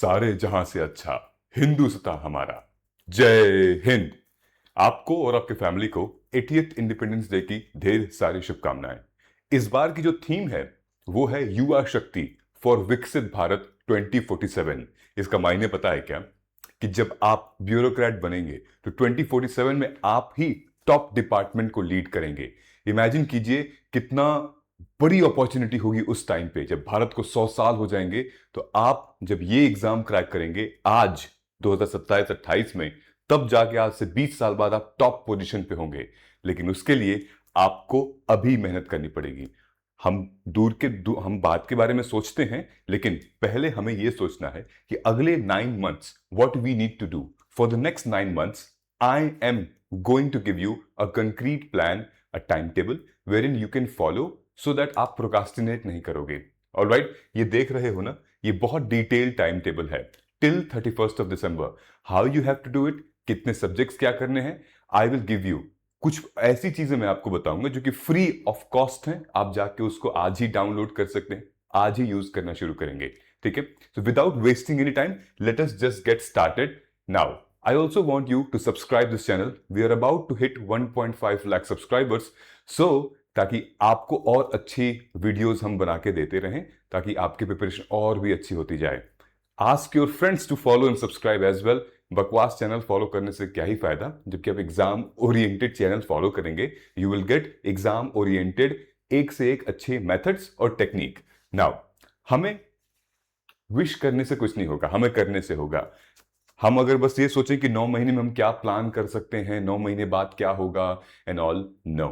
सारे जहां से अच्छा हिंदुस्तान हमारा। जय हिंद। आपको और आपके फैमिली को 80th इंडिपेंडेंस डे की ढेर सारी शुभकामनाएं। इस बार की जो थीम है वो है युवा शक्ति फॉर विकसित भारत 2047। इसका मायने पता है क्या? कि जब आप ब्यूरोक्रेट बनेंगे तो 2047 में आप ही टॉप डिपार्टमेंट को लीड करेंगे। इमेजिन कीजिए कितना बड़ी अपॉर्चुनिटी होगी उस टाइम पे जब भारत को 100 साल हो जाएंगे। तो आप जब ये एग्जाम क्रैक करेंगे आज 2027-28 में, तब जाके आज से 20 साल बाद आप टॉप पोजीशन पे होंगे। लेकिन उसके लिए आपको अभी मेहनत करनी पड़ेगी। हम बात के बारे में सोचते हैं, लेकिन पहले हमें यह सोचना है कि अगले 9 months what we need to do for the next 9 months. I am going to give you a concrete plan, a time table wherein you can follow, so that आप प्रोकास्टिनेट नहीं करोगे। ऑलराइट, ये देख रहे हो ना, ये बहुत डिटेल टाइम टेबल है till 31st of December. How you have to do it, कितने सब्जेक्ट्स क्या करने हैं, आई विल गिव यू कुछ ऐसी चीजें मैं आपको बताऊंगा जो कि फ्री ऑफ कॉस्ट हैं। आप जाके उसको आज ही डाउनलोड कर सकते हैं, आज ही यूज करना शुरू करेंगे। ठीक है, so without wasting any time let us just get started now. I also want you to subscribe this channel. We are about to hit 1.5 lakh subscribers. So ताकि आपको और अच्छी वीडियोस हम बना के देते रहें, ताकि आपकी प्रिपरेशन और भी अच्छी होती जाए। Ask your friends to follow and subscribe as well. बकवास चैनल फॉलो करने से क्या ही फायदा, जबकि आप एग्जाम ओरिएंटेड चैनल फॉलो करेंगे, you will get exam oriented एक से एक अच्छे मेथड्स और टेक्निक। नाउ, हमें विश करने से कुछ नहीं होगा, हमें करने से होगा। हम अगर बस ये सोचें कि 9 महीने में हम क्या प्लान कर सकते हैं, 9 महीने बाद क्या होगा and all, no,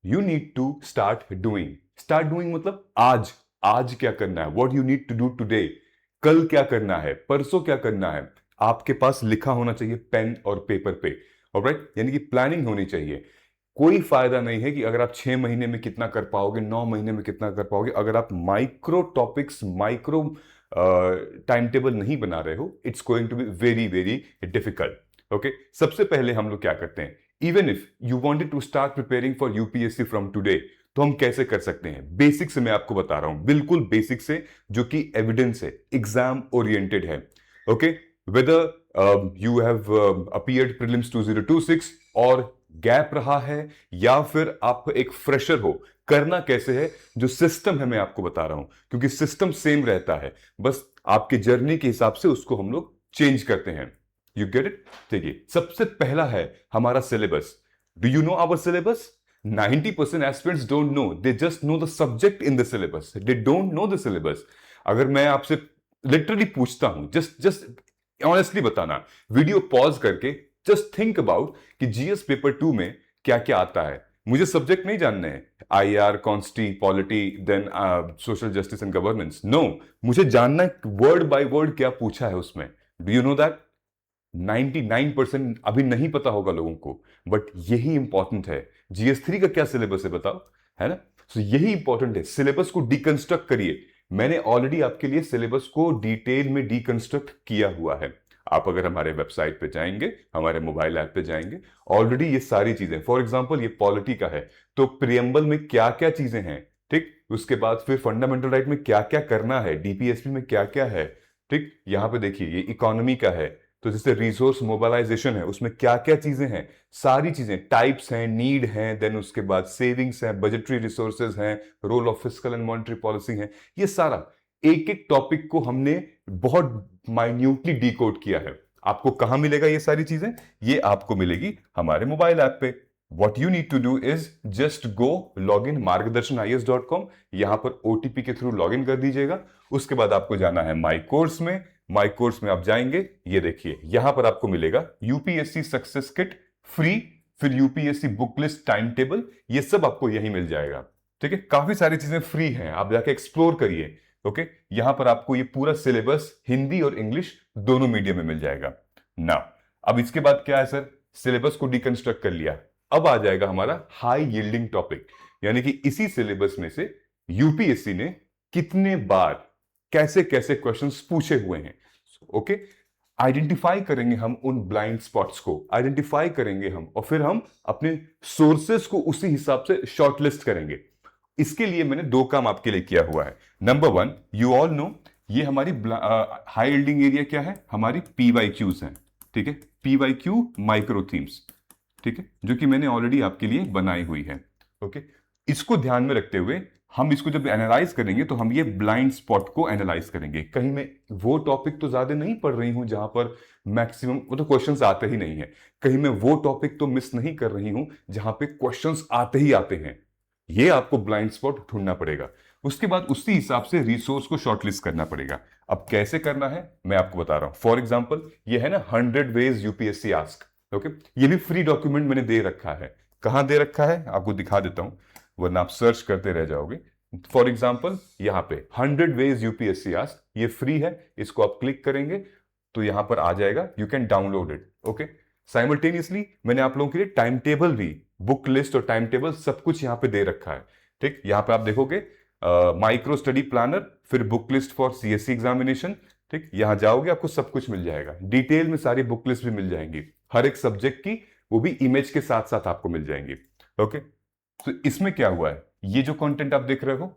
you need to start doing. Start doing मतलब आज क्या करना है, what you need to do today. कल क्या करना है, परसों क्या करना है, आपके पास लिखा होना चाहिए पेन और पेपर पे। ऑलराइट, यानी कि प्लानिंग होनी चाहिए। कोई फायदा नहीं है कि अगर आप 6 महीने में कितना कर पाओगे, 9 महीने में कितना कर पाओगे, अगर आप micro topics, micro time table नहीं बना रहे हो। It's going to be very very difficult. Okay, सबसे पहले हम लोग क्या करते हैं, even if you wanted to start preparing for UPSC from today, तो हम कैसे कर सकते हैं? बेसिक से मैं आपको बता रहा हूं, बिल्कुल बेसिक से, जो कि एविडेंस है, एग्जाम ओरिएंटेड है। Okay, whether you have appeared prelims 2026 और गैप रहा है, या फिर आप एक फ्रेशर हो, करना कैसे है, जो सिस्टम है मैं आपको बता रहा हूं, क्योंकि सिस्टम सेम रहता है, बस आपके जर्नी के हिसाब से उसको हम लोग चेंज करते हैं। You get it? देखिए, सबसे पहला है हमारा syllabus. Do you know our syllabus? 90% aspirants don't know, they just know the subject in the syllabus, they don't know the syllabus. अगर मैं आपसे लिटरली पूछता हूं, जस्ट ऑनेस्टली बताना, वीडियो पॉज करके जस्ट थिंक अबाउट कि जीएस पेपर 2 में क्या क्या आता है। मुझे सब्जेक्ट नहीं जानने हैं, IR, consti, polity, then social justice and governance, no, मुझे जानना है वर्ड बाय वर्ड क्या पूछा है उसमें। Do you know that? 99% अभी नहीं पता होगा लोगों को, बट यही इंपॉर्टेंट है। जीएस 3 का क्या सिलेबस है बताओ, है ना? तो यही इंपॉर्टेंट है, सिलेबस को डिकंस्ट्रक्ट करिए। मैंने ऑलरेडी आपके लिए सिलेबस को डिटेल में डिकंस्ट्रक्ट किया हुआ है। आप अगर हमारे वेबसाइट पे जाएंगे, हमारे मोबाइल ऐप पे जाएंगे, ऑलरेडी ये सारी चीजें, फॉर एग्जांपल ये पॉलिटी का है, तो प्रियम्बल में क्या क्या चीजें हैं, ठीक, उसके बाद फिर फंडामेंटल राइट में क्या क्या करना है, डीपीएसपी में क्या क्या है, ठीक, यहां पे देखिए ये इकोनॉमी का है, तो जैसे रिसोर्स मोबिलाइजेशन है, उसमें क्या क्या चीजें हैं, सारी चीजें, टाइप्स हैं, नीड हैं, देन उसके बाद सेविंग्स हैं, बजटरी रिसोर्सेज हैं, role of fiscal and monetary policy है। ये सारा एक एक टॉपिक को हमने बहुत माइन्यूटली डिकोड किया है। आपको कहां मिलेगा ये सारी चीजें? ये आपको मिलेगी हमारे मोबाइल ऐप पे। What you need to do is just go log in margdarshan.is.com, यहां पर ओटीपी के थ्रू लॉग इन कर दीजिएगा। उसके बाद आपको जाना है माई कोर्स में। माई कोर्स में आप जाएंगे, ये देखिए यहां पर आपको मिलेगा यूपीएससी सक्सेस किट फ्री, फिर UPSC book list, time table, ये सब आपको यही मिल जाएगा। ठीक है, काफी सारी चीजें फ्री हैं, आप जाके एक्सप्लोर करिए। ओके, यहां पर आपको ये पूरा सिलेबस हिंदी और इंग्लिश दोनों मीडियम में मिल जाएगा ना। अब इसके बाद क्या है सर, सिलेबस को डिकंस्ट्रक्ट कर लिया, अब आ जाएगा हमारा हाई यील्डिंग टॉपिक, यानी कि इसी सिलेबस में से यूपीएससी ने कितने बार कैसे कैसे क्वेश्चंस पूछे हुए हैं। ओके, आइडेंटिफाई करेंगे हम उन ब्लाइंड स्पॉट्स को, आइडेंटिफाई करेंगे हम, और फिर हम अपने सोर्सेस को उसी हिसाब से शॉर्टलिस्ट करेंगे। इसके लिए मैंने 2 काम आपके लिए किया हुआ है। नंबर 1, यू ऑल नो ये हमारी हाई यील्डिंग एरिया क्या है, हमारी PYQs हैं, ठीक है, PYQ माइक्रो थीम्स, ठीक है, जो कि मैंने ऑलरेडी आपके लिए बनाई हुई है। ओके, इसको ध्यान में रखते हुए हम इसको जब एनालाइज करेंगे तो हम ये ब्लाइंड स्पॉट को एनालाइज करेंगे। कहीं मैं वो टॉपिक तो ज्यादा नहीं पढ़ रही हूं जहां पर मैक्सिमम वो तो क्वेश्चंस आते ही नहीं है, कहीं मैं वो टॉपिक तो मिस नहीं कर रही हूं जहां पे क्वेश्चंस आते ही आते हैं। ये आपको ब्लाइंड स्पॉट ढूंढना पड़ेगा। उसके बाद उसी हिसाब से रिसोर्स को शॉर्टलिस्ट करना पड़ेगा। अब कैसे करना है मैं आपको बता रहा हूं। फॉर एग्जाम्पल ये है ना 100 वेज यूपीएससी आस्क, ओके, ये भी फ्री डॉक्यूमेंट मैंने दे रखा है। कहां दे रखा है आपको दिखा देता हूं, वरना आप सर्च करते रह जाओगे। फॉर एग्जाम्पल यहां पे 100 वेज यूपीएससी आस्क, ये फ्री है, इसको आप क्लिक करेंगे तो यहां पर आ जाएगा, you can download it. Okay, simultaneously मैंने आप लोगों के लिए टाइम टेबल भी, बुक लिस्ट और टाइम टेबल सब कुछ यहां पे दे रखा है। ठीक, यहां पे आप देखोगे माइक्रो स्टडी प्लानर, फिर book list for CSC examination. ठीक, यहां जाओगे आपको सब कुछ मिल जाएगा, डिटेल में सारी बुक लिस्ट भी मिल जाएंगी हर एक सब्जेक्ट की, वो भी इमेज के साथ साथ आपको मिल जाएंगी। ओके, तो इसमें क्या हुआ है, ये जो कंटेंट आप देख रहे हो,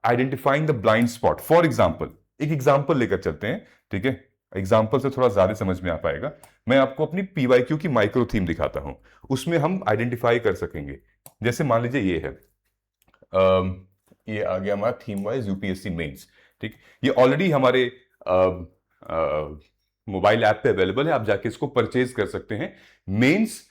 identifying the blind spot. For example एक एग्जाम्पल लेकर चलते हैं, ठीक है, एग्जाम्पल से थोड़ा ज्यादा समझ में आ पाएगा। मैं आपको अपनी PYQ की माइक्रो थीम दिखाता हूं, उसमें हम आइडेंटिफाई कर सकेंगे। जैसे मान लीजिए ये है, ये आ गया हमारा थीम वाइज यूपीएससी मेंस। ठीक, ये ऑलरेडी हमारे मोबाइल ऐप पे अवेलेबल है, आप जाके इसको परचेज कर सकते हैं। मेंस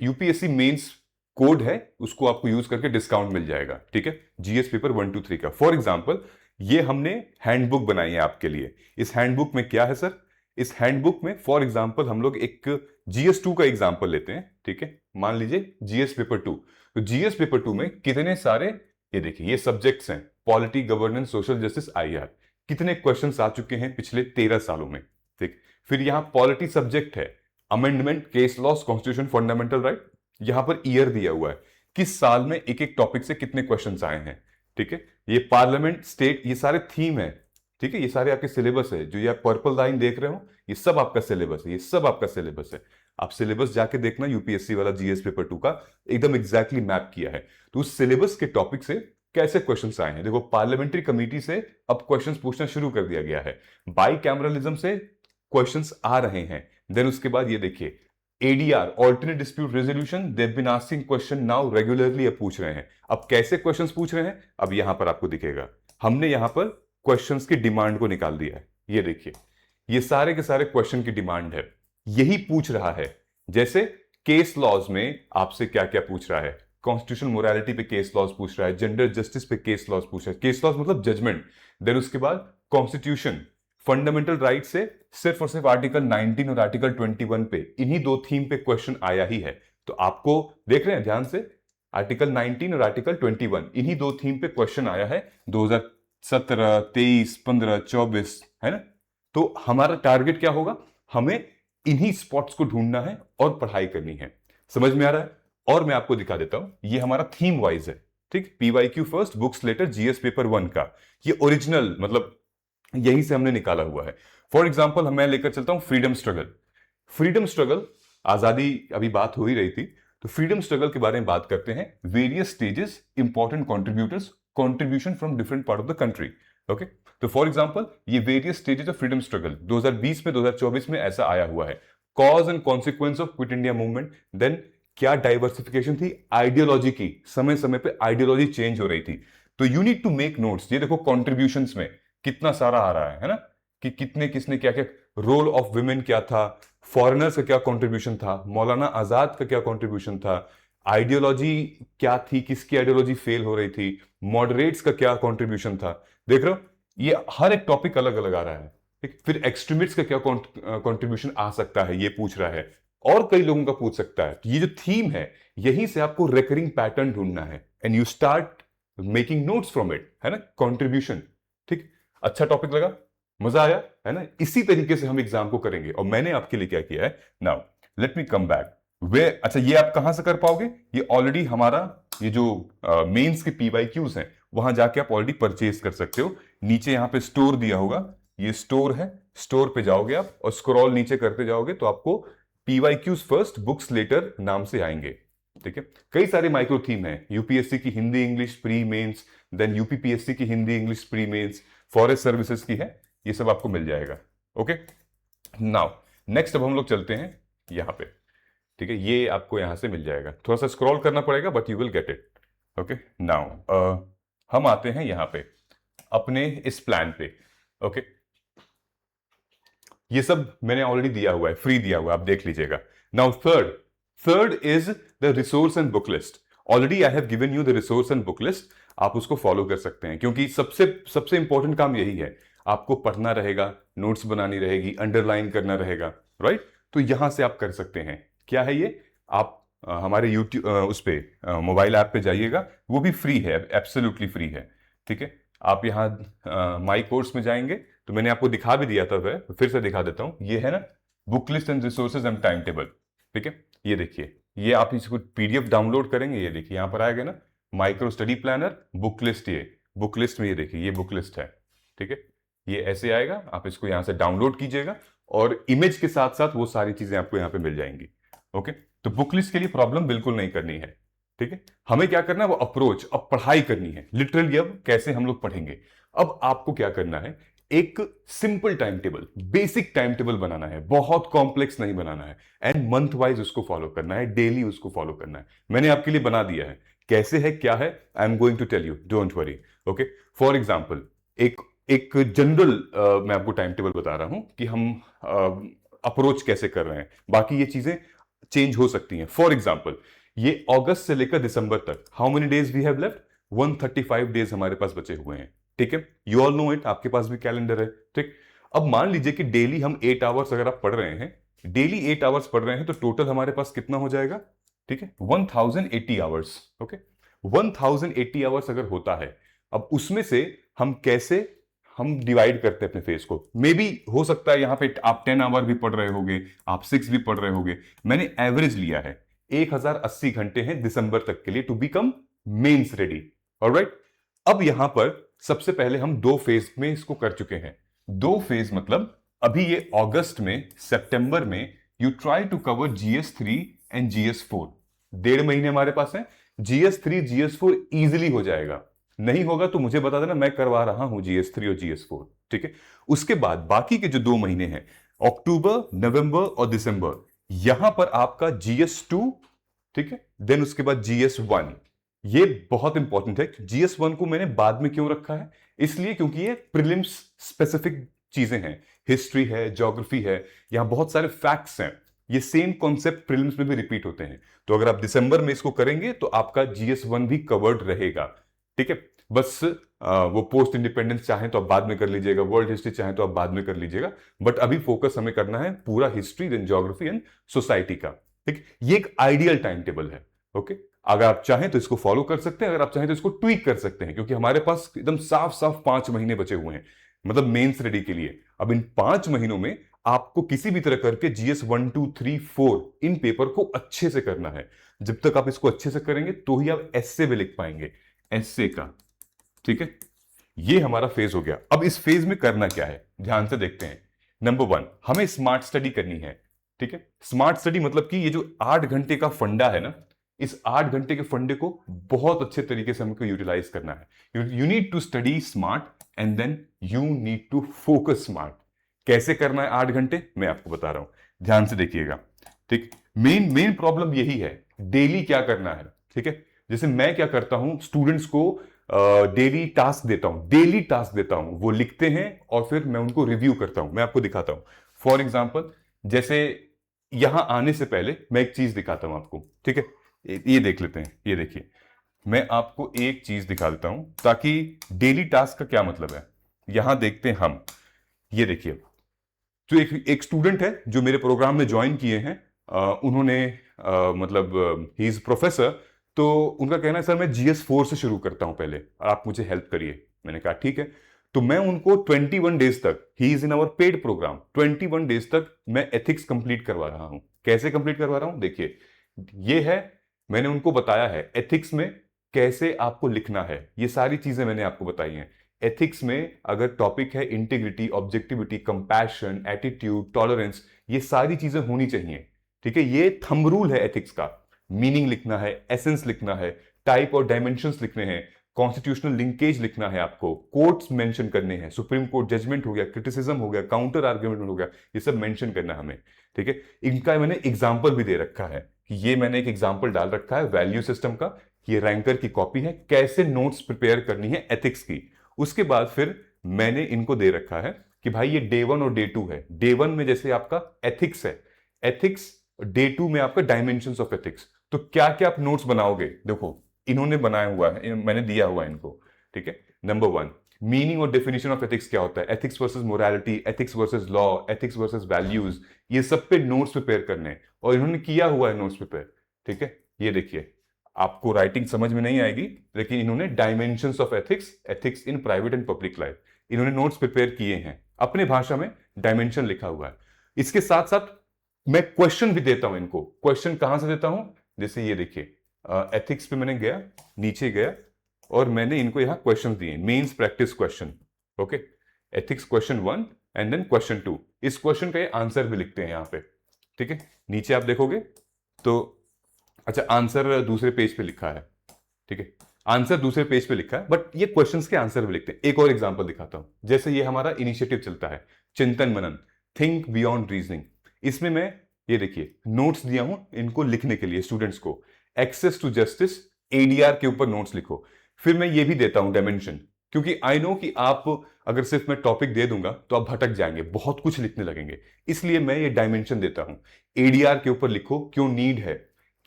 यूपीएससी मेंस कोड है, उसको आपको यूज करके डिस्काउंट मिल जाएगा। ठीक है, जीएस पेपर 1 2 3 का। फॉर एग्जाम्पल ये हमने हैंडबुक बनाई है आपके लिए। इस हैंडबुक में क्या है सर, इस हैंडबुक में फॉर एग्जाम्पल हम लोग एक GS2 का एग्जाम्पल लेते हैं। ठीक है, मान लीजिए जीएस पेपर 2, तो जीएस पेपर 2 में कितने सारे, ये देखिए ये सब्जेक्ट्स हैं, polity, governance, social justice, IR। कितने क्वेश्चंस आ चुके हैं पिछले 13 सालों में। ठीक, फिर यहां पॉलिटी सब्जेक्ट है, amendment, case laws, constitution, fundamental right. यहां पर ईयर दिया हुआ है, किस साल में एक एक टॉपिक से कितने क्वेश्चंस आए हैं। ठीक है, ये पार्लियामेंट, स्टेट, ये सारे थीम है। ठीक है, ये सारे आपके सिलेबस है, जो ये आप पर्पल लाइन देख रहे हो, ये सब आपका सिलेबस है, ये सब आपका सिलेबस है। आप सिलेबस जाके देखना, यूपीएससी वाला जीएस पेपर 2 का एकदम एग्जैक्टली मैप किया है। तो उस सिलेबस के टॉपिक से कैसे क्वेश्चंस आए हैं, देखो पार्लियामेंट्री कमेटी से अब क्वेश्चंस पूछना शुरू कर दिया गया है, बाई कैमरलिज्म से क्वेश्चंस आ रहे हैं। देन उसके बाद ये देखिए ADR, alternate dispute resolution, they have been asking question now regularly, अब पूछ रहे हैं। अब कैसे क्वेश्चंस पूछ रहे हैं, अब यहां पर आपको दिखेगा, हमने यहां पर क्वेश्चंस की डिमांड को निकाल दिया है। ये देखिए, ये सारे के सारे क्वेश्चन की डिमांड है, यही पूछ रहा है। जैसे केस लॉज में आपसे क्या क्या पूछ रहा है, कॉन्स्टिट्यूशन मोरालिटी पे केस लॉज पूछ रहा है, जेंडर जस्टिस पे केस लॉज पूछ रहा है, केस लॉज मतलब जजमेंट। देन उसके बाद कॉन्स्टिट्यूशन, फंडामेंटल राइट से सिर्फ और सिर्फ आर्टिकल 19 और आर्टिकल 21 पे, इन्हीं दो थीम पे क्वेश्चन आया ही है। तो आपको देख रहे हैं ध्यान से, आर्टिकल 19 और आर्टिकल 21 इन्हीं दो थीम पे क्वेश्चन आया है 2017, 23, 15, 24, है ना। तो हमारा टारगेट क्या होगा, हमें इन्हीं स्पॉट्स को ढूंढना है और पढ़ाई करनी है। समझ में आ रहा है। और मैं आपको दिखा देता हूं, ये हमारा थीम वाइज है। ठीक, PYQ first, books later, GS paper 1 का ये ओरिजिनल, मतलब यहीं से हमने निकाला हुआ है। फॉर एग्जाम्पल मैं लेकर चलता हूं फ्रीडम स्ट्रगल। फ्रीडम स्ट्रगल, आजादी, अभी बात हो ही रही थी, तो फ्रीडम स्ट्रगल के बारे में बात करते हैं। Various stages, important contributors, contribution from different part of the country. Okay, तो फॉर एग्जाम्पल ये various stages of freedom struggle 2020 में, 2024 में ऐसा आया हुआ है। Cause and consequence of quit India movement. Then क्या डाइवर्सिफिकेशन थी आइडियोलॉजी की, समय समय पे आइडियोलॉजी चेंज हो रही थी। तो you need to make notes. ये देखो कॉन्ट्रीब्यूशंस में कितना सारा आ रहा है ना, कि कितने किसने क्या क्या, रोल ऑफ वुमेन क्या था, फॉरेनर्स का क्या कंट्रीब्यूशन था, मौलाना आजाद का क्या कंट्रीब्यूशन था, आइडियोलॉजी क्या थी, किसकी आइडियोलॉजी फेल हो रही थी, मॉडरेट्स का क्या कंट्रीब्यूशन था। देख रहे हो, ये हर एक टॉपिक अलग अलग आ रहा है। ठीक, फिर एक्सट्रीमिस्ट का क्या कंट्रीब्यूशन आ सकता है, ये पूछ रहा है, और कई लोगों का पूछ सकता है। ये जो थीम है, यहीं से आपको रेकरिंग पैटर्न ढूंढना है, and you start making notes from it, है ना, कंट्रीब्यूशन। ठीक, अच्छा टॉपिक लगा, मजा आया, है ना। इसी तरीके से हम एग्जाम को करेंगे। और मैंने आपके लिए क्या किया है, now let me come back way. अच्छा, ये आप कहां से कर पाओगे, ये ऑलरेडी हमारा ये जो मेंस के PYQs हैं, वहां जाके आप ऑलरेडी परचेज कर सकते हो। नीचे यहां पे स्टोर दिया होगा, ये स्टोर है, स्टोर पे जाओगे आप और स्क्रॉल नीचे करते जाओगे तो आपको PYQs फर्स्ट, बुक्स लेटर नाम से आएंगे। ठीक है, कई सारे माइक्रो थीम है, यूपीएससी की Hindi English pre mains, then UPPSC की Hindi English pre mains, forest services की है, ये सब आपको मिल जाएगा। ओके, नाउ नेक्स्ट अब हम लोग चलते हैं यहाँ पे। ठीक है, ये आपको यहाँ से मिल जाएगा, थोड़ा सा स्क्रॉल करना पड़ेगा but you will get it. Okay, now हम आते हैं यहाँ पे अपने इस प्लान पे। ओके, ये सब मैंने ऑलरेडी दिया हुआ है, फ्री दिया हुआ है, आप देख लीजिएगा। Now third is the resource and book list. Already I have given you the resource and book list, आप उसको फॉलो कर सकते हैं, क्योंकि सबसे सबसे इंपॉर्टेंट काम यही है, आपको पढ़ना रहेगा, नोट्स बनानी रहेगी, अंडरलाइन करना रहेगा, राइट? तो यहां से आप कर सकते हैं। क्या है ये? आप हमारे यूट्यूब उस पे मोबाइल ऐप पे जाइएगा, वो भी फ्री है, एब्सोल्युटली फ्री है। ठीक है, आप यहाँ माई कोर्स में जाएंगे तो मैंने आपको दिखा भी दिया था, वह फिर से दिखा देता हूं। ये है ना, book list and resources and time table. ठीक है, ये देखिए, ये आप इसको पीडीएफ डाउनलोड करेंगे, ये देखिए यहाँ पर आएगा ना, micro study planner book list. ये बुक लिस्ट में ये देखिए, ये बुक लिस्ट है। ठीक है, ये ऐसे आएगा, आप इसको यहाँ से डाउनलोड कीजिएगा और इमेज के साथ साथ वो सारी चीजें आपको यहाँ पे मिल जाएंगी। ओके, तो बुक लिस्ट के लिए प्रॉब्लम बिल्कुल नहीं करनी है। ठीक है, हमें क्या करना है, वो अप्रोच, अब पढ़ाई करनी है लिटरली। अब कैसे हम लोग पढ़ेंगे? अब आपको क्या करना है, एक simple time table, basic time table बनाना है, बहुत कॉम्प्लेक्स नहीं बनाना है, एंड मंथ वाइज उसको फॉलो करना है, डेली उसको फॉलो करना है। मैंने आपके लिए बना दिया है, कैसे है क्या है, I am going to tell you, don't worry. Okay, for example एक एक जनरल मैं आपको टाइम टेबल बता रहा हूं कि हम अप्रोच कैसे कर रहे हैं, बाकी ये चीजें चेंज हो सकती हैं। फॉर एग्जाम्पल, ये अगस्त से लेकर दिसंबर तक how many days we have left, 135 days हमारे पास बचे हुए हैं। ठीक है, यू ऑल नो इट, आपके पास भी कैलेंडर है। ठीक, अब मान लीजिए कि डेली हम 8 आवर्स अगर आप पढ़ रहे हैं, डेली 8 आवर्स पढ़ रहे हैं, तो टोटल हमारे पास कितना हो जाएगा? ठीक है, 1080 आवर्स। ओके, 1080 आवर्स अगर होता है, अब उसमें से हम कैसे हम डिवाइड करते हैं अपने फेज को। मे बी हो सकता है यहां पे आप 10 आवर भी पढ़ रहे होगे, आप 6 भी पढ़ रहे होगे। मैंने एवरेज लिया है, 1080 घंटे हैं दिसंबर तक के लिए to become mains ready. Alright, अब यहां पर सबसे पहले हम 2 फेज में इसको कर चुके हैं। 2 फेज मतलब अभी ये अगस्त में, सितंबर में you try to cover GS3 and GS4। 1.5 महीने हमारे पास है, GS3 GS4 इजिली हो जाएगा। नहीं होगा तो मुझे बता देना, मैं करवा रहा हूं GS3 और GS4। ठीक है, उसके बाद बाकी के जो 2 महीने हैं, अक्टूबर, नवंबर और दिसंबर, यहां पर आपका GS2, ठीक है, देन उसके बाद GS1। ये बहुत इंपॉर्टेंट है। GS1 को मैंने बाद में क्यों रखा है? इसलिए क्योंकि ये प्रीलिम्स स्पेसिफिक चीजें हैं, हिस्ट्री है, ज्योग्राफी है, यहां बहुत सारे फैक्ट्स हैं, ये सेम कॉन्सेप्ट प्रीलिम्स में भी रिपीट होते हैं। तो अगर आप दिसंबर में इसको करेंगे तो आपका GS1 भी कवर्ड रहेगा। ठीक है, बस वो पोस्ट इंडिपेंडेंस चाहे तो आप बाद में कर लीजिएगा, वर्ल्ड हिस्ट्री चाहे तो आप बाद में कर लीजिएगा, बट अभी फोकस हमें करना है पूरा history, then geography and society का। ठीक, ये एक आइडियल टाइम टेबल है। ओके, अगर आप चाहें तो इसको फॉलो कर सकते हैं, अगर आप चाहें तो इसको ट्वीक कर सकते हैं, क्योंकि हमारे पास एकदम साफ साफ 5 महीने बचे हुए हैं, मतलब मेंस रेडी के लिए। अब इन 5 महीनों में आपको किसी भी तरह करके GS1 2 3 4 इन पेपर को अच्छे से करना है। जब तक आप इसको अच्छे से करेंगे तो ही आप एस्से भी लिख पाएंगे, एस्से का। ठीक है, ये हमारा फेज हो गया। अब इस फेज में करना क्या है, ध्यान से देखते हैं। नंबर 1, हमें स्मार्ट स्टडी करनी है। ठीक है, स्मार्ट स्टडी मतलब कि ये जो 8 घंटे का फंडा है ना, इस 8 घंटे के फंडे को बहुत अच्छे तरीके से हमको यूटिलाइज करना है। You need to study smart and then you need to focus smart. कैसे करना है 8 घंटे, मैं आपको बता रहा हूं, ध्यान से देखिएगा। ठीक, मेन प्रॉब्लम यही है, डेली क्या करना है। ठीक है, जैसे मैं क्या करता हूं, स्टूडेंट्स को डेली टास्क देता हूं, वो लिखते हैं और फिर मैं उनको रिव्यू करता हूं, मैं आपको दिखाता हूं। फॉर एग्जाम्पल, जैसे यहां आने से पहले मैं एक चीज दिखाता हूं आपको। ठीक है, ये देख लेते हैं, ये देखिए, मैं आपको एक चीज दिखा देता हूं ताकि डेली टास्क का क्या मतलब है। यहां देखते हैं हम, ये देखिए, जो एक स्टूडेंट है जो मेरे प्रोग्राम में ज्वाइन किए हैं, उन्होंने मतलब ही इज प्रोफेसर, तो उनका कहना है सर मैं GS4 से शुरू करता हूं पहले, आप मुझे हेल्प करिए। मैंने कहा ठीक है, तो मैं उनको 21 डेज तक, he is in our paid programme, 21 days तक मैं एथिक्स कंप्लीट करवा रहा हूं। कैसे कंप्लीट करवा रहा हूं, देखिए, ये है, मैंने उनको बताया है एथिक्स में कैसे आपको लिखना है, ये सारी चीजें मैंने आपको बताई हैं। एथिक्स में अगर टॉपिक है integrity, objectivity, compassion, attitude, tolerance, ये सारी चीजें होनी चाहिए। ठीक है, ये थंब रूल है एथिक्स का। मीनिंग लिखना है, एसेंस लिखना है, टाइप और डायमेंशंस लिखने हैं, कॉन्स्टिट्यूशनल लिंकेज लिखना है आपको, कोर्ट्स मेंशन करने हैं, सुप्रीम कोर्ट जजमेंट हो गया, क्रिटिसिज्म हो गया, काउंटर आर्ग्यूमेंट हो गया, ये सब मेंशन करना हमें, ठीक है। इनका मैंने एग्जाम्पल भी दे रखा है कि ये मैंने एक एग्जाम्पल डाल रखा है वैल्यू सिस्टम का, ये रैंकर की कॉपी है, कैसे नोट्स प्रिपेयर करनी है एथिक्स की। उसके बाद फिर मैंने इनको दे रखा है कि भाई ये डे 1 और डे 2 है। डे 1 में जैसे आपका एथिक्स है, एथिक्स, डे 2 में आपका डायमेंशंस ऑफ एथिक्स। तो क्या क्या आप नोट्स बनाओगे, देखो इन्होंने बनाया हुआ है, मैंने दिया हुआ है इनको, ठीक है। नंबर 1, मीनिंग और डेफिनेशन ऑफ एथिक्स क्या होता है, ethics versus morality, ethics versus law, ethics versus values, ये सब पे नोट्स प्रिपेयर करने हैं और इन्होंने किया हुआ है नोट्स प्रिपेयर, ठीक है। ये देखिए, आपको राइटिंग समझ में नहीं आएगी, लेकिन इन्होंने dimensions of ethics, ethics in private and public life, इन्होंने नोट्स प्रिपेयर किए हैं, अपने भाषा में डायमेंशन लिखा हुआ है। इसके साथ साथ मैं क्वेश्चन भी देता हूं इनको। क्वेश्चन कहां से देता हूं, जैसे ये देखिए, एथिक्स पे मैंने गया, नीचे गया और मैंने इनको यहां क्वेश्चन दिए, mains practice question, okay. Ethics question 1 and then question 2, इस क्वेश्चन का ये आंसर भी लिखते हैं यहां पे, ठीक है। नीचे आप देखोगे तो अच्छा, आंसर दूसरे पेज पे लिखा है, ठीक है, आंसर दूसरे पेज पे लिखा है, बट ये क्वेश्चंस के आंसर भी लिखते हैं। एक और एग्जांपल दिखाता हूं, जैसे ये हमारा इनिशिएटिव चलता है चिंतन मनन, थिंक बियॉन्ड रीजनिंग, इसमें मैं ये देखिए नोट्स दिया हूं इनको लिखने के लिए स्टूडेंट्स को, एक्सेस टू जस्टिस, एडीआर के ऊपर नोट्स लिखो। फिर मैं ये भी देता हूं डायमेंशन, क्योंकि आई नो कि आप अगर सिर्फ मैं टॉपिक दे दूंगा तो आप भटक जाएंगे, बहुत कुछ लिखने लगेंगे, इसलिए मैं ये डायमेंशन देता हूं। एडीआर के ऊपर लिखो, क्यों नीड है,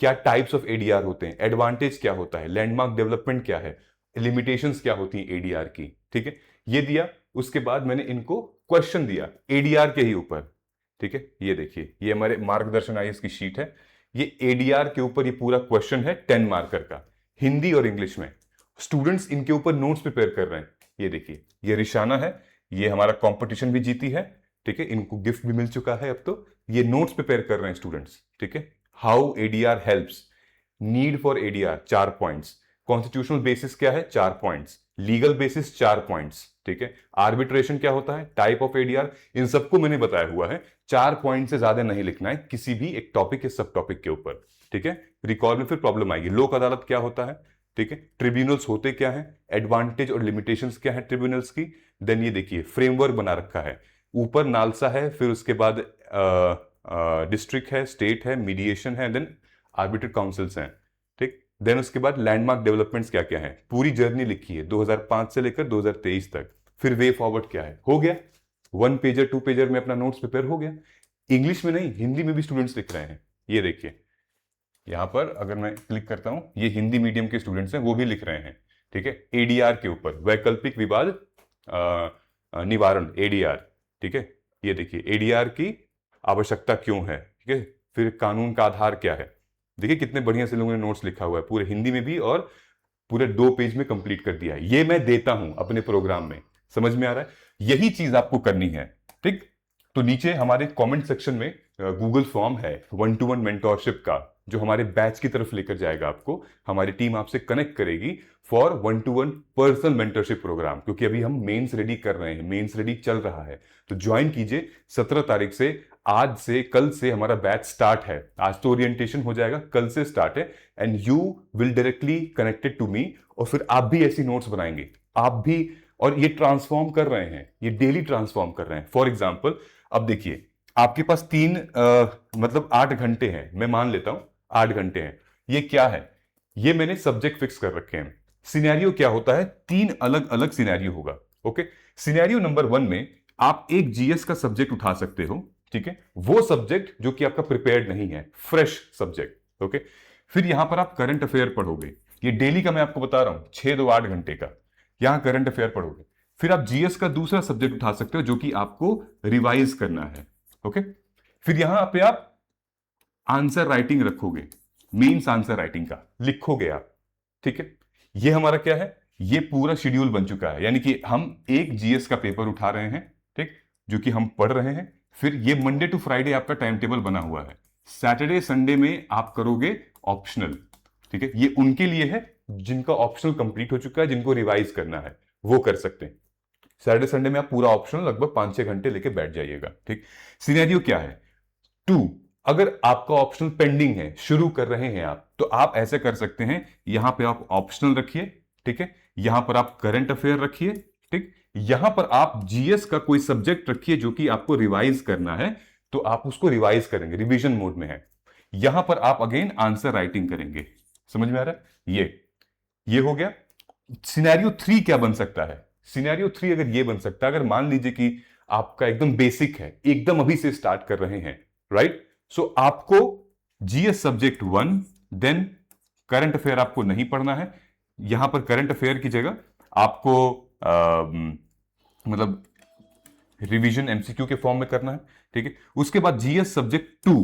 क्या टाइप्स ऑफ एडीआर होते हैं, एडवांटेज क्या होता है, लैंडमार्क डेवलपमेंट क्या है, लिमिटेशंस क्या होती हैं एडीआर की, ठीक है। ये दिया, उसके बाद मैंने इनको क्वेश्चन दिया एडीआर के ही ऊपर, ठीक है। ये देखिए, ये हमारे मार्गदर्शन आईएएस की शीट है, ये एडीआर के ऊपर ये पूरा क्वेश्चन है 10 मार्कर का, हिंदी और इंग्लिश में। स्टूडेंट्स इनके ऊपर नोट्स प्रिपेयर कर रहे हैं। ये देखिए, ये रिशाना है, ये हमारा कंपटीशन भी जीती है, ठीक है, इनको गिफ्ट भी मिल चुका है अब तो। ये नोट्स प्रिपेयर कर रहे हैं स्टूडेंट्स, ठीक है। How ADR helps, need for ADR 4 points, constitutional basis क्या है 4 पॉइंट्स, लीगल बेसिस 4 पॉइंट्स, ठीक है। आर्बिट्रेशन क्या होता है, टाइप ऑफ एडीआर, इन सबको मैंने बताया हुआ है। 4 पॉइंट से ज्यादा नहीं लिखना है किसी भी एक टॉपिक या सब टॉपिक के ऊपर, ठीक है। रिकॉल में फिर प्रॉब्लम आएगी, लोक अदालत क्या होता है, ठीक है, ट्रिब्यूनल्स होते क्या है, एडवांटेज और लिमिटेशंस क्या है ट्रिब्यूनल्स की। देन ये देखिए फ्रेमवर्क बना रखा है, ऊपर नालसा है, फिर उसके बाद डिस्ट्रिक्ट है, स्टेट है, मीडिएशन है, देन आर्बिट्रेट काउंसिल्स हैं, ठीक। देन उसके बाद लैंडमार्क डेवलपमेंट्स क्या क्या है, पूरी जर्नी लिखी है 2005 से लेकर 2023 तक। फिर वे फॉरवर्ड क्या है, हो गया 1 पेजर 2 पेजर में अपना नोट्स प्रिपेयर हो गया। इंग्लिश में नहीं, हिंदी में भी स्टूडेंट्स लिख रहे हैं। ये देखिए यहां पर अगर मैं क्लिक करता हूं, ये हिंदी मीडियम के स्टूडेंट्स हैं, वो भी लिख रहे हैं, ठीक है। एडीआर के ऊपर, वैकल्पिक विवाद निवारण, एडीआर, ठीक है। ये देखिए एडीआर की आवश्यकता क्यों है, ठीक है। फिर कानून का आधार क्या है, देखिए कितने बढ़िया से लोगों ने नोट्स लिखा हुआ है, पूरे हिंदी में भी और पूरे 2 पेज में कंप्लीट कर दिया है। ये मैं देता हूं अपने प्रोग्राम में, समझ में आ रहा है, यही चीज आपको करनी है, ठीक। तो नीचे हमारे कमेंट सेक्शन में गूगल फॉर्म है 1-to-1 मेंटोरशिप का, जो हमारे बैच की तरफ लेकर जाएगा आपको, हमारी टीम आपसे कनेक्ट करेगी for 1-to-1 personal mentorship programme, क्योंकि अभी हम मेंस रेडी कर रहे हैं, मेंस रेडी चल रहा है, तो ज्वाइन कीजिए 17 तारीख से। आज से, कल से हमारा बैच स्टार्ट है, आज तो ओरिएंटेशन हो जाएगा, कल से स्टार्ट है, and you will directly connected to me, और फिर आप भी ऐसी नोट्स बनाएंगे, आप भी, और ये ट्रांसफॉर्म कर रहे हैं, ये डेली ट्रांसफॉर्म कर रहे हैं। फॉर एग्जाम्पल अब देखिए, आपके पास 8 घंटे हैं, मैं मान लेता हूं 8 घंटे हैं। ये क्या है, ये मैंने सब्जेक्ट फिक्स कर रखे हैं। सिनेरियो क्या होता है, 3 अलग अलग सिनेरियो होगा, ओके। सिनेरियो नंबर 1 में आप एक जीएस का सब्जेक्ट उठा सकते हो, ठीक है, वो सब्जेक्ट जो कि आपका प्रिपेयर्ड नहीं है, फ्रेश सब्जेक्ट, ओके। फिर यहां पर आप करंट अफेयर पढ़ोगे, ये डेली का मैं आपको बता रहा हूं, 6 2 8 घंटे का, यहां करंट अफेयर पढ़ोगे। फिर आप जीएस का दूसरा सब्जेक्ट उठा सकते हो जो कि आपको रिवाइज करना है, ओके। फिर यहां पे आप आंसर राइटिंग रखोगे, मीन्स आंसर राइटिंग का लिखोगे आप, ठीक है। ये हमारा क्या है, ये पूरा शेड्यूल बन चुका है, यानी कि हम एक जीएस का पेपर उठा रहे हैं, ठीक, जो कि हम पढ़ रहे हैं। फिर ये मंडे टू फ्राइडे आपका टाइम टेबल बना हुआ है, सैटरडे संडे में आप करोगे ऑप्शनल, ठीक है। ये उनके लिए है जिनका ऑप्शनल कंप्लीट हो चुका है, जिनको रिवाइज करना है वो कर सकते हैं। सैटरडे संडे में आप पूरा ऑप्शनल लगभग 5-6 घंटे लेके बैठ जाइएगा, ठीक। सिनेरियो क्या है 2, अगर आपका ऑप्शनल पेंडिंग है, शुरू कर रहे हैं आप, तो आप ऐसे कर सकते हैं, यहां पे आप ऑप्शनल रखिए, ठीक है, यहां पर आप करंट अफेयर रखिए, ठीक। यहां पर आप जीएस का कोई सब्जेक्ट रखिए जो कि आपको रिवाइज करना है, तो आप उसको रिवाइज करेंगे, रिवीजन मोड में है। यहां पर आप अगेन आंसर राइटिंग करेंगे। समझ में आ रहा है? ये हो गया। सिनेरियो 3 क्या बन सकता है? सिनेरियो 3 अगर ये बन सकता है, अगर मान लीजिए कि आपका एकदम बेसिक है, एकदम अभी से स्टार्ट कर रहे हैं, राइट। सो आपको GS subject 1, then current affair आपको नहीं पढ़ना है। यहां पर करंट अफेयर की जगह आपको मतलब रिवीजन एमसीक्यू के फॉर्म में करना है, ठीक है। उसके बाद जीएस सब्जेक्ट 2,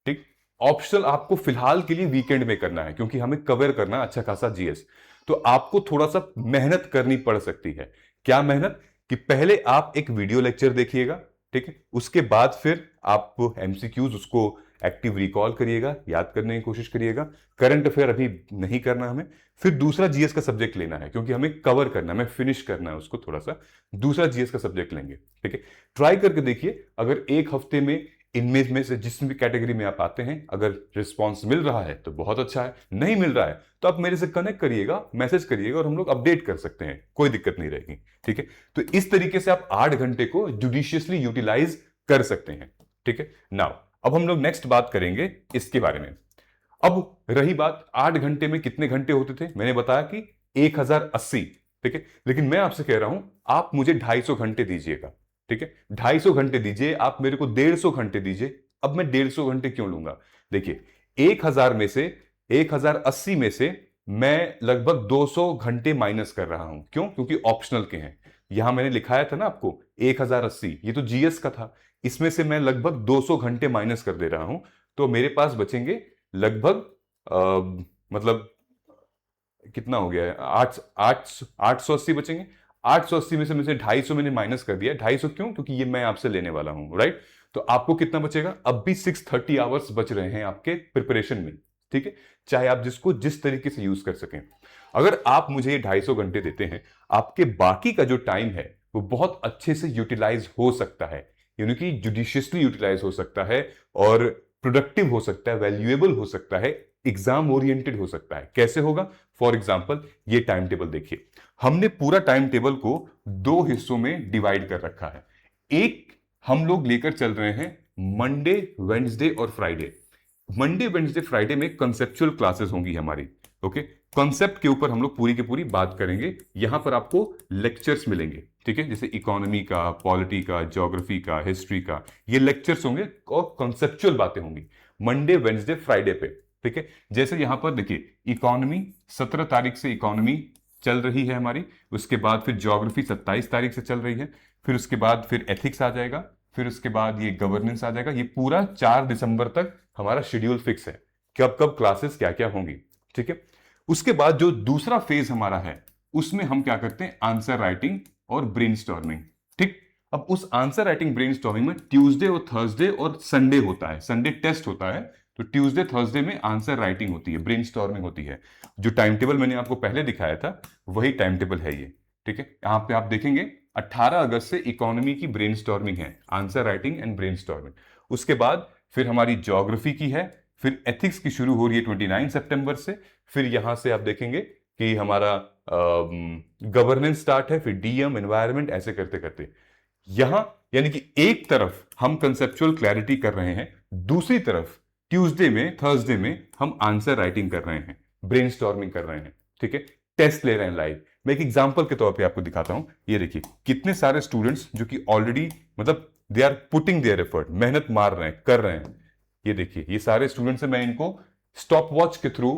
ठीक। ऑप्शनल आपको फिलहाल के लिए वीकेंड में करना है, क्योंकि हमें कवर करना है अच्छा खासा जीएस। तो आपको थोड़ा सा मेहनत करनी पड़ सकती है। क्या मेहनत? कि पहले आप एक वीडियो लेक्चर देखिएगा, ठीक है। उसके बाद फिर आप एमसीक्यूज उसको एक्टिव रिकॉल करिएगा, याद करने की कोशिश करिएगा। करंट अफेयर अभी नहीं करना हमें। फिर दूसरा जीएस का सब्जेक्ट लेना है, क्योंकि हमें कवर करना है, हमें फिनिश करना है उसको थोड़ा सा। दूसरा जीएस का सब्जेक्ट लेंगे, ठीक है। ट्राई करके देखिए, अगर एक हफ्ते में इनमें में से जिस भी कैटेगरी में आप आते हैं, अगर रिस्पॉन्स मिल रहा है तो बहुत अच्छा है, नहीं मिल रहा है तो आप मेरे से कनेक्ट करिएगा, मैसेज करिएगा, और हम लोग अपडेट कर सकते हैं, कोई दिक्कत नहीं रहेगी, ठीक है। तो इस तरीके से आप 8 घंटे को जुडिशियसली यूटिलाइज कर सकते हैं, ठीक है। नाउ अब हम लोग नेक्स्ट बात करेंगे इसके बारे में। अब रही बात 8 घंटे में कितने घंटे होते थे, मैंने बताया कि 1080, ठीक है। लेकिन मैं आपसे कह रहा हूं, आप मुझे 250 घंटे दीजिएगा, ठीक है। 250 घंटे दीजिए, आप मेरे को 150 घंटे दीजिए। अब मैं 150 घंटे क्यों लूंगा? देखिए, 1000 में से 1080 में से मैं लगभग 200 घंटे माइनस कर रहा हूं। क्यों? क्योंकि ऑप्शनल के हैं। यहां मैंने लिखाया था ना आपको 1080, ये तो जीएस का था, इसमें से मैं लगभग 200 घंटे माइनस कर दे रहा हूं। तो मेरे पास बचेंगे लगभग मतलब कितना हो गया है, 880 बचेंगे। 880 में से 250 मैंने माइनस कर दिया। 250 क्यों? क्योंकि ये मैं आपसे लेने वाला हूं, राइट। तो आपको कितना बचेगा? अब भी 630 आवर्स बच रहे हैं आपके प्रिपरेशन में, ठीक है। चाहे आप जिसको जिस तरीके से यूज कर सकें। अगर आप मुझे ये 250 घंटे देते हैं, आपके बाकी का जो टाइम है वो बहुत अच्छे से यूटिलाइज हो सकता है, यानी कि जुडिशियसली यूटिलाइज हो सकता है, और प्रोडक्टिव हो सकता है, वैल्यूएबल हो सकता है, एग्जाम ओरिएंटेड हो सकता है। कैसे होगा? फॉर एग्जाम्पल, ये टाइम टेबल देखिए, हमने पूरा टाइम टेबल को 2 हिस्सों में डिवाइड कर रखा है। एक हम लोग लेकर चल रहे हैं मंडे, वेडनेसडे और फ्राइडे। मंडे, वेडनेसडे, फ्राइडे में कंसेप्चुअल क्लासेस होंगी हमारी, ओके। कॉन्सेप्ट के ऊपर हम लोग पूरी की पूरी बात करेंगे। यहां पर आपको लेक्चर्स मिलेंगे, ठीक है, जैसे इकोनॉमी का, पॉलिटी का, ज्योग्राफी का, हिस्ट्री का, ये लेक्चर्स होंगे और कॉन्सेप्चुअल बातें होंगी मंडे, वेडनेसडे, फ्राइडे पे, ठीक है। जैसे यहां पर देखिए, इकोनॉमी 17 तारीख से इकोनॉमी चल रही है हमारी। उसके बाद फिर ज्योग्राफी 27 तारीख से चल रही है। फिर उसके बाद फिर एथिक्स आ जाएगा। फिर उसके बाद ये गवर्नेंस आ जाएगा। ये पूरा 4 दिसंबर तक हमारा शेड्यूल फिक्स है, कब कब क्लासेस क्या क्या होंगी, ठीक है। उसके बाद जो दूसरा फेज हमारा है, उसमें हम क्या करते हैं? आंसर राइटिंग और ब्रेनस्टॉर्मिंग, ठीक। अब उस आंसर राइटिंग ब्रेनस्टॉर्मिंग में ट्यूसडे और थर्सडे और संडे होता है, संडे टेस्ट होता है। तो ट्यूसडे थर्सडे में आंसर राइटिंग होती है, ब्रेनस्टॉर्मिंग होती है। जो टाइम टेबल मैंने आपको पहले दिखाया था वही टाइम टेबल है ये, ठीक है। यहां पे आप देखेंगे 18 अगस्त से इकोनॉमी की ब्रेनस्टॉर्मिंग है, आंसर राइटिंग एंड ब्रेनस्टॉर्मिंग। उसके बाद फिर हमारी ज्योग्राफी की है। फिर एथिक्स की शुरू हो रही है 29 सितंबर से। फिर यहां से आप देखेंगे कि हमारा गवर्नेंस स्टार्ट है, फिर डीएम, एनवायरनमेंट, ऐसे करते करते यहां, यानी कि एक तरफ हम कंसेप्चुअल क्लैरिटी कर रहे हैं, दूसरी तरफ ट्यूसडे में, थर्सडे में हम आंसर राइटिंग कर रहे हैं, ब्रेनस्टॉर्मिंग कर रहे हैं, ठीक है। टेस्ट ले रहे हैं लाइव। मैं एक एग्जांपल के तौर पे आपको दिखाता हूं। ये देखिए, कितने सारे स्टूडेंट्स जो कि ऑलरेडी मतलब they are putting their effort, मेहनत मार रहे हैं, कर रहे हैं। ये देखिए, ये सारे स्टूडेंट्स हैं, मैं इनको स्टॉप वॉच के थ्रू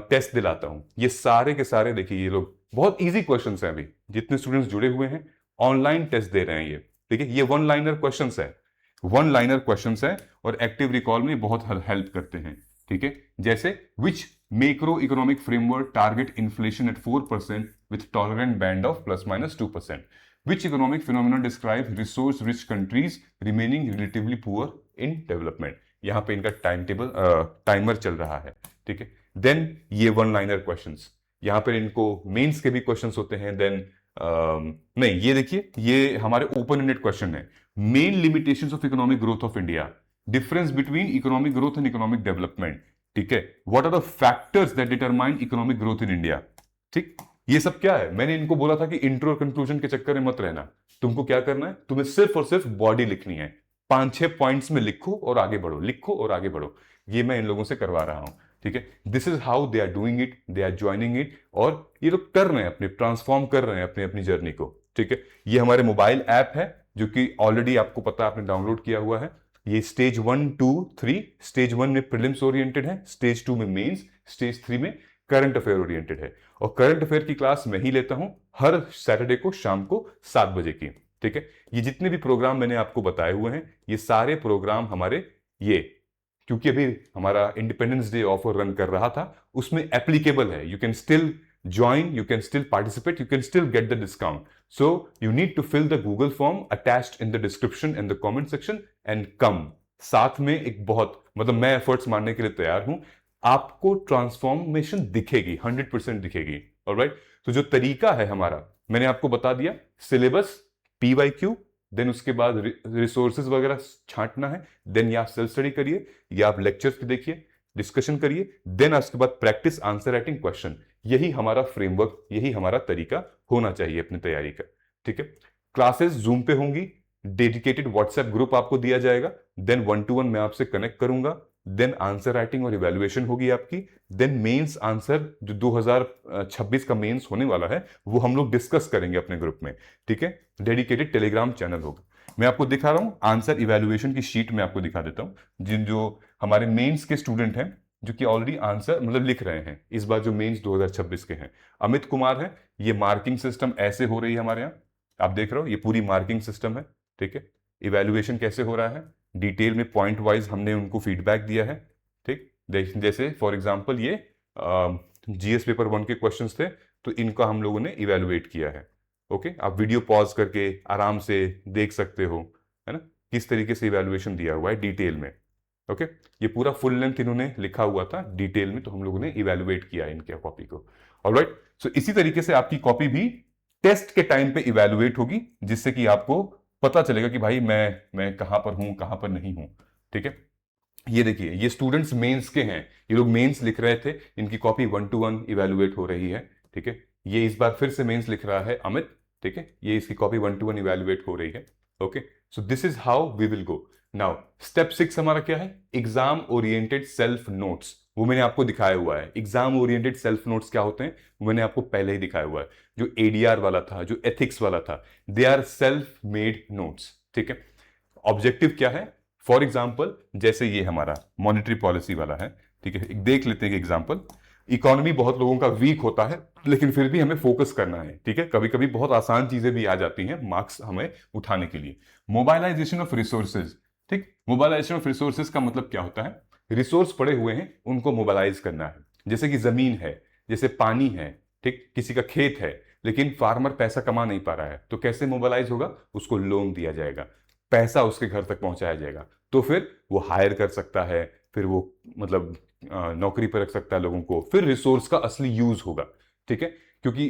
टेस्ट दिलाता हूं। ये सारे के सारे देखिए, ये लोग बहुत इजी क्वेश्चंस हैं। अभी जितने स्टूडेंट्स जुड़े हुए हैं ऑनलाइन टेस्ट दे रहे हैं ये, ठीक है। ये 1 लाइनर क्वेश्चंस है, 1 लाइनर क्वेश्चंस है, और एक्टिव रिकॉल में बहुत हेल्प करते हैं, ठीक है। जैसे which macro economic framework target inflation at 4% with tolerant band of ±2%, which economic phenomenon describe resource rich countries remaining relatively poor in development। यहां पे इनका टाइम टेबल टाइमर चल रहा है, ठीक है। देन ये 1 लाइनर क्वेश्चंस, यहां पर इनको मेंस के भी क्वेश्चंस होते हैं। देन नहीं, ये देखिए, ये हमारे ओपन एंडेड क्वेश्चन है। Main limitations of economic growth of India, difference between economic growth and economic development, ठीक है। What are the factors that determine economic growth in India, ठीक। ये सब क्या है? मैंने इनको बोला था कि इंट्रो और कंक्लूजन के चक्कर में मत रहना। तुमको क्या करना है? तुम्हें सिर्फ और सिर्फ बॉडी लिखनी है। 5-6 पॉइंट्स में लिखो और आगे बढ़ो, लिखो और आगे बढ़ो। ये मैं इन लोगों से करवा रहा हूं, ठीक है। This is how they are doing it, they are joining it, और ये लोग कर रहे हैं, अपने ट्रांसफॉर्म कर रहे हैं अपनी अपनी जर्नी को, ठीक है। ये हमारे मोबाइल ऐप है जो कि ऑलरेडी आपको पता है, आपने डाउनलोड किया हुआ है। ये स्टेज 1, 2, 3, स्टेज 1 में प्रीलिम्स ओरिएंटेड है, स्टेज 2 में मेंस, स्टेज 3 में करंट अफेयर ओरिएंटेड है। और करंट अफेयर की क्लास मैं ही लेता हूं हर सैटरडे को शाम को 7 बजे की, ठीक है। ये जितने भी प्रोग्राम मैंने आपको बताए हुए हैं, ये सारे प्रोग्राम हमारे, ये क्योंकि अभी हमारा इंडिपेंडेंस डे ऑफर रन कर रहा था, उसमें एप्लीकेबल है। You can still join, you can still participate, you can still get the discount. So you need to fill the Google form attached in the description and the comment section and come. साथ में एक बहुत, मतलब मैं efforts मारने के लिए तैयार हूं। आपको ट्रांसफॉर्मेशन दिखेगी, 100% दिखेगी, ऑलराइट। तो जो तरीका है हमारा, मैंने आपको बता दिया, सिलेबस, PYQ, देन उसके बाद रिसोर्सेज वगैरह छांटना है, देन या आप सेल्फ स्टडी करिए या आप लेक्चर्स पे देखिए, डिस्कशन करिए, देन उसके बाद प्रैक्टिस आंसर राइटिंग क्वेश्चन। यही हमारा फ्रेमवर्क, यही हमारा तरीका होना चाहिए अपनी तैयारी का, ठीक है। क्लासेस जूम पे होंगी, डेडिकेटेड व्हाट्सएप ग्रुप आपको दिया जाएगा, देन 1-to-1 मैं आपसे कनेक्ट करूंगा, देन आंसर राइटिंग और इवैल्यूएशन होगी आपकी, देन मेंस आंसर, जो 2026 का मेंस होने वाला है, वो हम लोग डिस्कस करेंगे अपने ग्रुप में, ठीक है। डेडिकेटेड टेलीग्राम चैनल होगा। मैं आपको दिखा रहा हूं आंसर इवैल्यूएशन की शीट में, आपको दिखा देता हूं। जिन जो हमारे मेंस के स्टूडेंट हैं, जो कि ऑलरेडी आंसर मतलब लिख रहे हैं इस बार जो मेंस 2026 के हैं, अमित कुमार है। ये मार्किंग सिस्टम ऐसे हो रही है हमारे यहाँ, आप देख रहे हो, ये पूरी मार्किंग सिस्टम है, ठीक है। इवैल्यूएशन कैसे हो रहा है, डिटेल में पॉइंट वाइज हमने उनको फीडबैक दिया है, ठीक। जैसे फॉर एग्जांपल ये GS पेपर 1 के क्वेश्चंस थे, तो इनका हम लोगों ने इवैल्यूएट किया है, ओके। आप वीडियो पॉज करके आराम से देख सकते हो, है ना, किस तरीके से इवैल्यूएशन दिया हुआ है डिटेल में, ओके। ये पूरा फुल लेंथ इन्होंने लिखा हुआ था डिटेल में, तो हम लोगों ने इवैल्यूएट किया इनके कॉपी को, ऑलराइट। सो इसी तरीके से आपकी कॉपी भी टेस्ट के टाइम पे इवैल्यूएट होगी, जिससे कि आपको पता चलेगा कि भाई मैं कहां पर हूं, कहां पर नहीं हूं, ठीक है। ये देखिए, ये स्टूडेंट्स मेंस के हैं, ये लोग मेंस लिख रहे थे, इनकी कॉपी 1-to-1 इवैल्यूएट हो रही है, ठीक है। ये इस बार फिर से मेंस लिख रहा है अमित, ठीक है। ये इसकी कॉपी 1-to-1 इवैल्यूएट हो रही है, okay. So this is how we will go now. Step 6 हमारा क्या है? Exam oriented self notes. वो मैंने आपको दिखाया हुआ है। एग्जाम ओरिएंटेड सेल्फ नोट्स क्या होते हैं, वो मैंने आपको पहले ही दिखाया हुआ है। जो ADR वाला था, जो एथिक्स वाला था, they are self made notes, ठीक है। ऑब्जेक्टिव क्या है? फॉर एग्जाम्पल, जैसे ये हमारा मॉनेटरी पॉलिसी वाला है, ठीक है। एक देख लेते हैं एग्जाम्पल। इकोनॉमी बहुत लोगों का वीक होता है, लेकिन फिर भी हमें फोकस करना है, ठीक है। कभी कभी बहुत आसान चीजें भी आ जाती हैं मार्क्स हमें उठाने के लिए। मोबाइलाइजेशन ऑफ रिसोर्सेज, ठीक। मोबाइलाइजेशन ऑफ रिसोर्सेज का मतलब क्या होता है? रिसोर्स पड़े हुए हैं, उनको मोबाइलाइज करना है। जैसे कि जमीन है, जैसे पानी है, ठीक। किसी का खेत है, लेकिन फार्मर पैसा कमा नहीं पा रहा है, तो कैसे मोबाइलाइज होगा? उसको लोन दिया जाएगा, पैसा उसके घर तक पहुंचाया जाएगा, तो फिर वो हायर कर सकता है, फिर वो मतलब नौकरी पर रख सकता है लोगों को, फिर रिसोर्स का असली यूज होगा, ठीक है। क्योंकि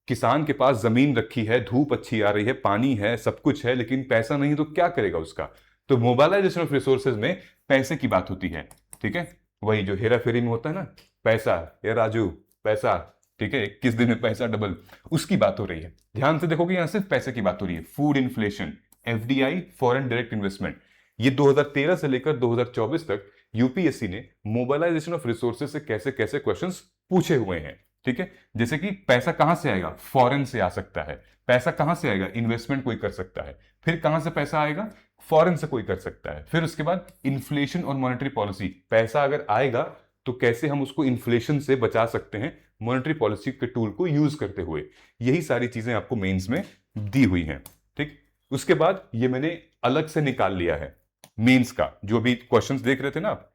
किसान के पास जमीन रखी है, धूप अच्छी आ रही है, पानी है, सब कुछ है, लेकिन पैसा नहीं, तो क्या करेगा उसका? तो मोबाइलाइजेशन ऑफ रिसोर्सेज में पैसे की बात होती है, ठीक है। वही जो हेरा फेरी में होता है ना, पैसा, ये राजू पैसा, ठीक है, 21 दिन में पैसा डबल, उसकी बात हो रही है। ध्यान से देखोगे, यहां सिर्फ पैसे की बात हो रही है। Food inflation, FDI, foreign direct investment, ये 2013 से लेकर 2024 तक यूपीएससी ने मोबाइलाइजेशन ऑफ रिसोर्सेज से कैसे कैसे क्वेश्चंस पूछे हुए हैं, ठीक है। जैसे कि पैसा कहां से आएगा? फॉरेन से आ सकता है। पैसा कहां से आएगा? इन्वेस्टमेंट कोई कर सकता है। फिर कहां से पैसा आएगा? फॉरेन से कोई कर सकता है। फिर उसके बाद इन्फ्लेशन और मॉनेटरी पॉलिसी, पैसा अगर आएगा तो कैसे हम उसको इन्फ्लेशन से बचा सकते हैं मॉनेटरी पॉलिसी के टूल को यूज करते हुए। यही सारी चीजें आपको मेंस में दी हुई हैं, ठीक। उसके बाद ये मैंने अलग से निकाल लिया है मेंस का, जो भी क्वेश्चंस देख रहे थे ना आप,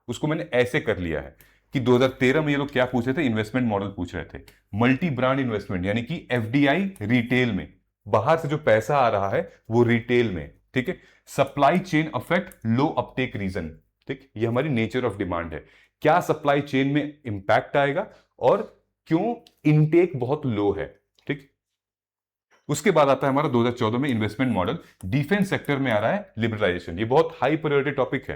उसको मैंने ऐसे कर लिया है कि 2013 में ये लोग क्या पूछ रहे थे? इन्वेस्टमेंट मॉडल पूछ रहे थे। मल्टी ब्रांड इन्वेस्टमेंट, यानी कि FDI रिटेल में, बाहर से जो पैसा आ रहा है वो रिटेल में, ठीक है। सप्लाई चेन अफेक्ट लो अपटेक रीजन, ठीक। ये हमारी नेचर ऑफ डिमांड है। क्या सप्लाई चेन में इंपैक्ट आएगा और क्यों इनटेक बहुत लो है, ठीक। उसके बाद आता है हमारा 2014 में इन्वेस्टमेंट मॉडल। डिफेंस सेक्टर में आ रहा है लिबरलाइजेशन, ये बहुत हाई प्रायोरिटी टॉपिक है,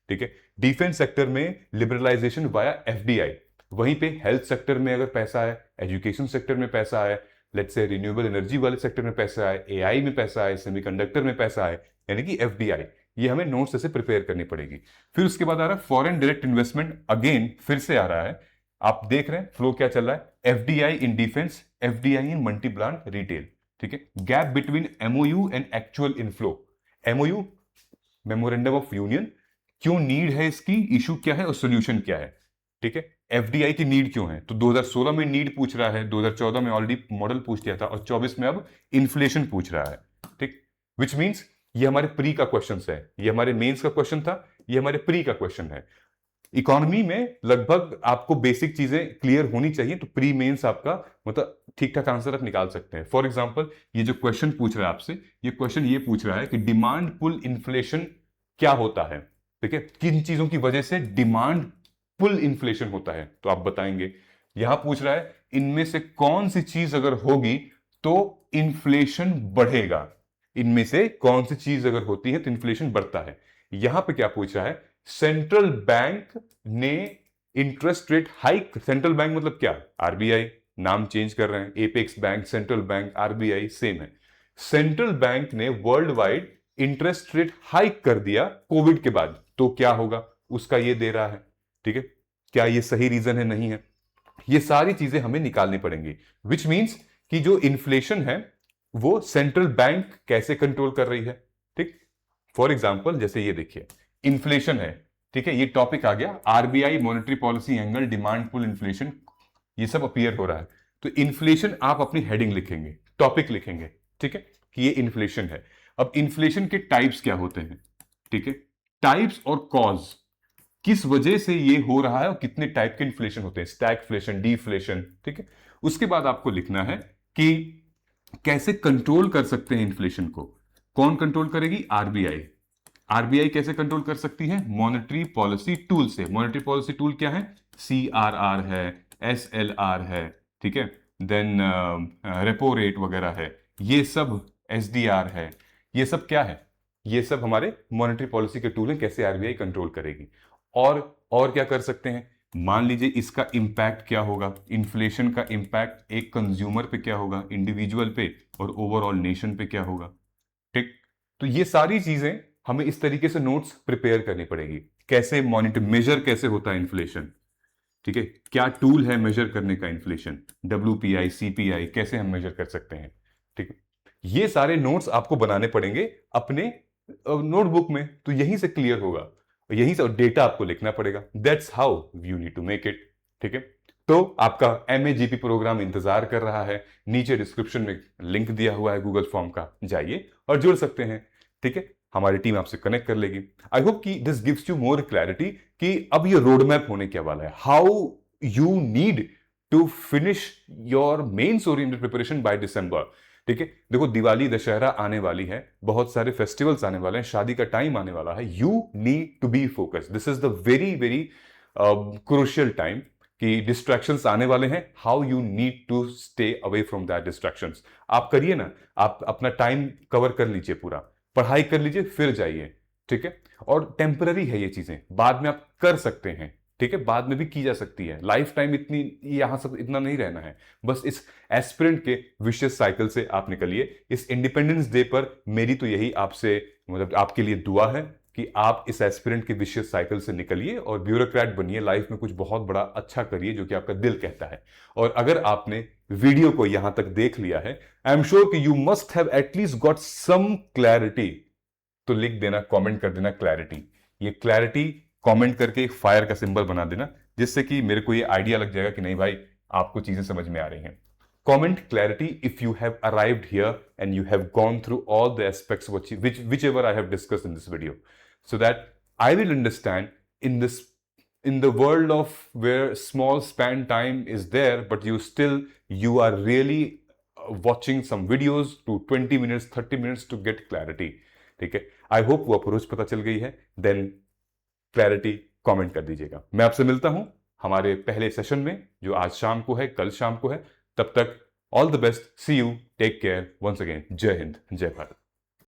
ठीक है। डिफेंस सेक्टर में लिबरलाइजेशन वाया FDI, वहीं पे हेल्थ सेक्टर में अगर पैसा है, एजुकेशन सेक्टर में पैसा है, लेट्स से रिन्यूएबल एनर्जी वाले सेक्टर में पैसा है, एआई में पैसा है, सेमीकंडक्टर में पैसा है, यानी कि एफडीआई, ये हमें नोट्स ऐसे प्रिपेयर करनी पड़ेगी। फिर उसके बाद आ रहा है फॉरेन डायरेक्ट इन्वेस्टमेंट, अगेन फिर से आ रहा है, आप देख रहे हैं फ्लो क्या चल रहा है, FDI in defence, FDI in multi brand retail, ठीक है। Gap between MOU and actual inflow, MOU memorandum of union, क्यों नीड है इसकी, इशू क्या है और सोल्यूशन क्या है, ठीक है। एफडीआई की नीड क्यों है, तो 2016 में नीड पूछ रहा है, 2014 में ऑलरेडी मॉडल पूछ लिया था, और 24 में अब इन्फ्लेशन पूछ रहा है, ठीक। विच मीन्स ये हमारे प्री का क्वेश्चन है, ये हमारे मेंस का क्वेश्चन था, ये हमारे प्री का क्वेश्चन है। इकोनॉमी में लगभग आपको बेसिक चीजें क्लियर होनी चाहिए, तो प्री मेंस आपका मतलब ठीक ठाक आंसर आप निकाल सकते हैं। फॉर एग्जांपल ये जो क्वेश्चन पूछ रहा है आपसे, ये क्वेश्चन ये पूछ रहा है कि डिमांड पुल इन्फ्लेशन क्या होता है, ठीक है, किन चीजों की वजह से डिमांड पुल इन्फ्लेशन होता है, तो आप बताएंगे। यहां पूछ रहा है इनमें से कौन सी चीज अगर होगी तो इन्फ्लेशन बढ़ेगा, इनमें से कौन सी चीज अगर होती है तो इन्फ्लेशन बढ़ता है। यहां पे क्या पूछ रहा है, सेंट्रल बैंक ने interest rate hike, central bank मतलब क्या, आरबीआई, नाम चेंज कर रहे हैं, apex bank, central bank, RBI same है। सेंट्रल बैंक ने world wide interest rate hike कर दिया कोविड के बाद, तो क्या होगा, उसका ये दे रहा है, ठीक है। क्या ये सही रीजन है, नहीं है, ये सारी चीजें हमें निकालनी पड़ेंगी। विच मीन्स कि जो इन्फ्लेशन है वो सेंट्रल बैंक कैसे कंट्रोल कर रही है, ठीक। फॉर एग्जाम्पल जैसे ये देखिए, इन्फ्लेशन है, ठीक है, ये टॉपिक आ गया, RBI monetary policy angle, demand pull inflation, ये सब अपीयर हो रहा है। तो इन्फ्लेशन आप अपनी हेडिंग लिखेंगे, टॉपिक लिखेंगे, ठीक है, कि ये इन्फ्लेशन है। अब इन्फ्लेशन के टाइप्स क्या होते हैं, ठीक है, टाइप्स और कॉज, किस वजह से ये हो रहा है और कितने टाइप के इन्फ्लेशन होते हैं, स्टैगफ्लेशन, डीफ्लेशन, ठीक है। उसके बाद आपको लिखना है कि कैसे कंट्रोल कर सकते हैं इन्फ्लेशन को, कौन कंट्रोल करेगी, आरबीआई। आरबीआई कैसे कंट्रोल कर सकती है, मॉनेटरी पॉलिसी टूल से। मॉनेटरी पॉलिसी टूल क्या है, सीआरआर है, एसएलआर है, ठीक है, देन रेपो रेट वगैरह है, ये सब एसडीआर है, ये सब क्या है, ये सब हमारे मॉनेटरी पॉलिसी के टूल हैं, कैसे आरबीआई कंट्रोल करेगी। और क्या कर सकते हैं, मान लीजिए इसका इंपैक्ट क्या होगा, इन्फ्लेशन का इंपैक्ट एक कंज्यूमर पे क्या होगा, इंडिविजुअल पे, और ओवरऑल नेशन पे क्या होगा, ठीक। तो ये सारी चीजें हमें इस तरीके से नोट्स प्रिपेयर करनी पड़ेगी, कैसे मॉनिटर, मेजर कैसे होता है इन्फ्लेशन, ठीक है, क्या टूल है मेजर करने का इन्फ्लेशन, डब्ल्यूपीआई, सीपीआई, कैसे हम मेजर कर सकते हैं, ठीक है। ये सारे नोट्स आपको बनाने पड़ेंगे अपने नोटबुक में, तो यहीं से क्लियर होगा, यहीं से डेटा आपको लिखना पड़ेगा, that's how you need to make it, ठीक है। तो आपका एमएजीपी प्रोग्राम इंतजार कर रहा है, नीचे डिस्क्रिप्शन में लिंक दिया हुआ है गूगल फॉर्म का, जाइए और जुड़ सकते हैं, ठीक है, हमारी टीम आपसे कनेक्ट कर लेगी। आई होप कि this gives you more clarity कि अब ये रोड मैप होने क्या वाला है, how you need to finish your mains oriented preparation by December, ठीक है। देखो दिवाली, दशहरा आने वाली है, बहुत सारे फेस्टिवल्स आने वाले हैं, शादी का टाइम आने वाला है, you need to be focused, this is the very very crucial time कि डिस्ट्रैक्शंस आने वाले हैं, how you need to stay away from that distractions. आप करिए ना, आप अपना टाइम कवर कर लीजिए, पूरा पढ़ाई कर लीजिए, फिर जाइए, ठीक है। और टेम्पररी है ये चीजें, बाद में आप कर सकते हैं, ठीक है, बाद में भी की जा सकती है, लाइफ टाइम इतनी यहां सब इतना नहीं रहना है। बस इस एस्पिरेंट के विशियस साइकिल से आप निकलिए। इस इंडिपेंडेंस डे पर मेरी तो यही आपसे मतलब आपके लिए दुआ है कि आप इस एस्पिरेंट के विशियस साइकिल से निकलिए और ब्यूरोक्रेट बनिए, लाइफ में कुछ बहुत बड़ा अच्छा करिए जो कि आपका दिल कहता है। और अगर आपने वीडियो को यहां तक देख लिया है, आई एम श्योर कि you must have at least got some clarity, तो लिख देना, कमेंट कर देना क्लैरिटी। ये क्लैरिटी कमेंट करके एक फायर का सिंबल बना देना, जिससे कि मेरे को ये आइडिया लग जाएगा कि नहीं भाई आपको चीजें समझ में आ रही हैं। Comment clarity if you have arrived here and you have gone through all the aspects whichever I have discussed in this video, so that I will understand in the world of where small span time is there, but you are really watching some videos to 20 minutes 30 minutes to get clarity, ठीक है। I hope वो approach पता चल गई है, then clarity comment कर दीजिएगा। मैं आपसे मिलता हूं हमारे पहले सेशन में, जो आज शाम को है, कल शाम को है। तब तक all the best, see you, take care, once again, जय हिंद, जय भारत।